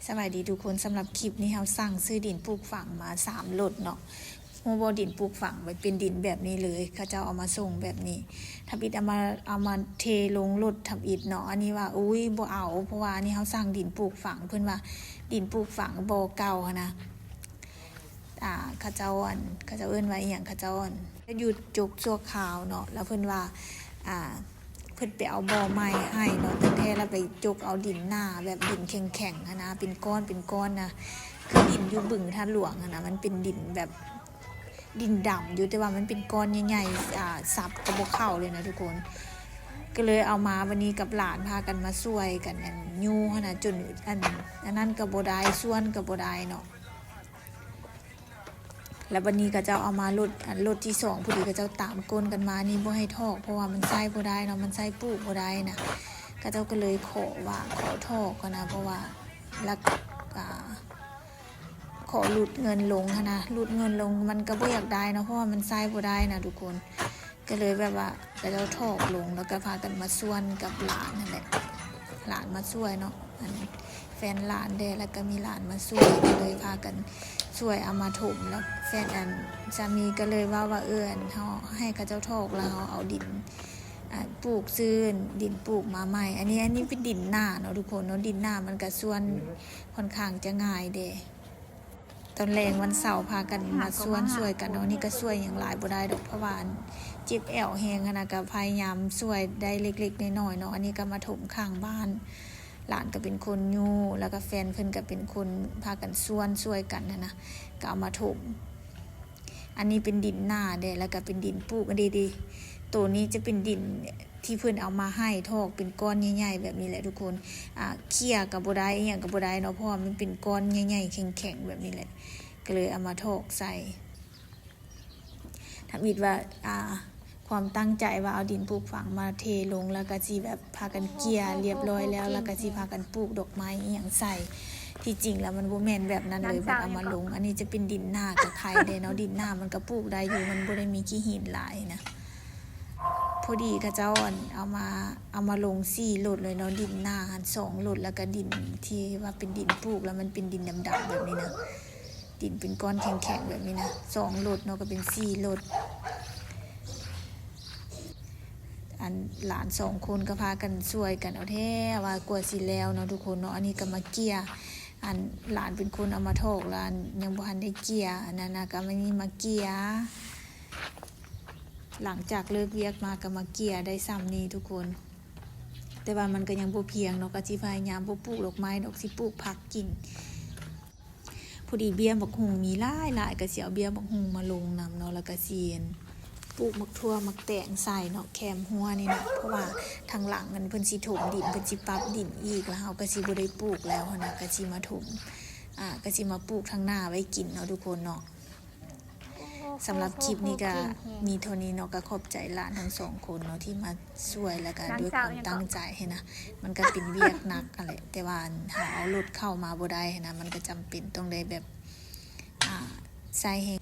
สวัสดีทุกคนสำหรับคลิปนี้เราสั่งซื้อดินปลูกฝังมา3รถเนาะโมบดินปลูกฝังไว้เป็นดินแบบนี้เลยเขาเจ้าเอามาส่งแบบนี้ทับอิฐเอามาเทลงรถทับอิฐเนาะอันนี้ว่าอุ้ยบ่เอาเพราะว่านี่เขาสั่งดินปลูกฝังเพิ่นว่าดินปลูกฝังบ่เก่านะเขาเจ้าเอิ้นว่าอีหยังเขาเจ้าอยู่จกชั่วคราวเนาะแล้วเพิ่นว่าเพิ่นไปเอาบ่อไม้ให้เนาะตั้งแต่แล้วไปจกเอาดินหน้าแบบดินแข็งๆนะเป็นก้อนนะคือดินอยู่บึงท่าหลวงนะมันเป็นดินแบบดินดำอยู่แต่ว่ามันเป็นก้อนใหญ่ๆซับกระบอกเข้าเลยนะทุกคนก็เลยเอามาวันนี้กับหลานพากันมาช่วยกันยูนะจนอันนั้นก็บ่ได้ส่วนก็บ่ได้เนาะแล้ววันนี้ก็จะเอามารถที่2พอดีก็จะตามก้นกันมานี่บ่ให้ทอกเพราะว่ามันใส่บ่ได้เนาะมันใส่ปลูกบ่ได้นะก็เจ้าก็เลยขอทอกกันนะเพราะว่าแล้วขอหลุดเงินลงนะหลุดเงินลงมันก็บ่อยากได้นะเพราะว่ามันใส่บ่ได้นะทุกคนก็เลยแบบว่าก็จะทอกลงแล้วก็พากันมาส่วนกับหลานนั่นแหละหลานมาช่วยเนาะแฟนหลานเด้แล้วก็มีหลานมาช่วยก็เลยพากันช่วยเอามาถมแล้วแฟนสามีก็เลยว่าเเขาให้เขาเจ้าทอกแล้วเขาเอาดินปลูกซื้อดินปลูกมาใหม่อันนี้เป็นดินหน้าเนาะทุกคนเนาะดินหน้ามันก็ส่วนค่อนข้างจะง่ายเด้ตอนแรงวันเสาร์พากันมาช่วยกันเนาะนี่ก็ช่วยอย่างหลายบ่ได้ดอกเพราะว่าเจ็บแอวแหงนะก็พยายามช่วยได้เล็กๆน้อยๆเนาะอันนี้ก็มาถมข้างบ้านหลานก็เป็นคนยูแล้วก็แฟนเพิ่นก็เป็นคนพากันช่วยกันนะก็เอามาถมอันนี้เป็นดินหน้าเด้แล้วก็เป็นดินปลูกอันดีๆตัวนี้จะเป็นดินที่เพิ่นเอามาให้ทอกเป็นก้อนใหญ่ๆแบบนี้แหละทุกคนเคี่ยกับบ่ได้อีหยังกับบ่ได้เนาะเพราะว่ามันเป็นก้อนใหญ่ๆแข็งๆแบบนี้แหละก็เลยเอามาทอกใส่ทำอิฐว่าความตั้งใจว่าเอาดินปลูกฝังมาเทลงแล้วก็สิแบบพากันเกี่ยเรียบร้อยแล้วก็สิพากันปลูกดอกไม้อีหยังใส่ที่จริงแล้วมันบ่แม่นแบบนั้นเลยมันเอามาลงอันนี้จะเป็นดินหน้ากับไข่เด้เนาะดินหน้ามันก็ปลูกได้อยู่มันบ่ได้มีขี้หินหลายนะพอดีก็เจ้าเอามาลง4รถเลยเนาะดินหน้า2รถแล้วก็ดินที่ว่าเป็นดินปลูกแล้วมันเป็นดินดำๆแบบนี้นะดินเป็นก้อนแข็งๆแบบนี้นะ2รถเนาะก็เป็น4รถหลาน2คนก็พากันช่วยกันเอาแท้ว่ากลัวสิแล้วเนาะทุกคนเนาะอันนี้ก็มาเกี่ยหลานเป็นคนเอามาทอกหลานยังบ่ทันได้เกี่ยนั่นน่ะก็มาเกี่ยหลังจากเลิกเวียกมาก็มาเกี่ยได้ซ้ำนี้ทุกคนแต่ว่ามันก็ยังบ่เพียงเนาะก็สิพยายามบ่ปลูกดอกไม้ดอกสิปลูกผักกินพอดีเบี้ยบักฮุงมีหลายก็สิเอาเบี้ยบักฮุงมาลงนำเนาะแล้วก็สิปลูกมักทั่วมักแตงใส่เนาะแคมหัวนี่เนาะเพราะว่าทางหลังมันเพิ่นสิถมดินเพิ่นสิปรับดินอีกแล้วเฮาก็สิบ่ได้ปลูกแล้วนะก็สิมาถมก็สิมาปลูกทางหน้าไว้กินเนาะทุกคนเนาะสำหรับคลิปนี้ก็มีเท่านี้เนาะก็ขอบใจหลานทั้ง2คนเนาะที่มาช่วยแล้วก็ด้วยความตั้งใจให้นะมันก็เป็นเวียกหนักอะไรแต่ว่าหาเอารถเข้ามาบ่ได้นะมันก็จำเป็นต้องได้แบบใส่ให้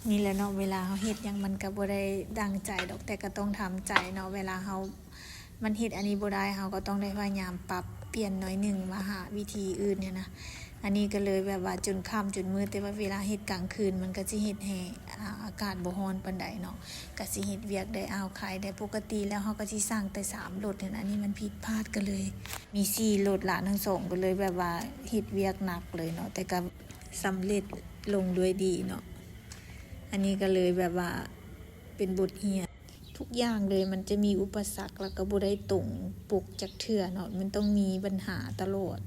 นี่แหละเนาะเวลาเฮาเฮ็ดหยังมันก็บ่ได้ดังใจดอกแต่ก็ต้องทำใจเนาะเวลามันเฮ็ดอันนี้บ่ได้เฮาก็ต้องได้พยายามปรับเปลี่ยนหน่อยนึงมาหาวิธีอื่นเนี่ยนะอันนี้ก็เลยแบบว่าจนค่ำจนมืดแต่ว่าเวลาเฮ็ดกลางคืนมันก็สิเฮ็ดให้อากาศบ่ร้อนปานใดเนาะก็สิเฮ็ดเวียกได้ขายได้ปกติแล้วเฮาก็สิสั่งแต่3รถเนี่ยอันนี้มันผิดพลาดก็เลยมี4รถหลานทั้ง2ก็เลยแบบว่าเฮ็ดเวียกหนักเลยเนาะแต่ก็สำเร็จลงด้วยดีเนาะอันนี้ก็เลยแบบว่าเป็นบทเรียนทุกอย่างเลยมันจะมีอุปสรรคแล้วก็บ่ได้ตรงปกจักเทื่อเนาะมันต้องมีปัญหาตลอด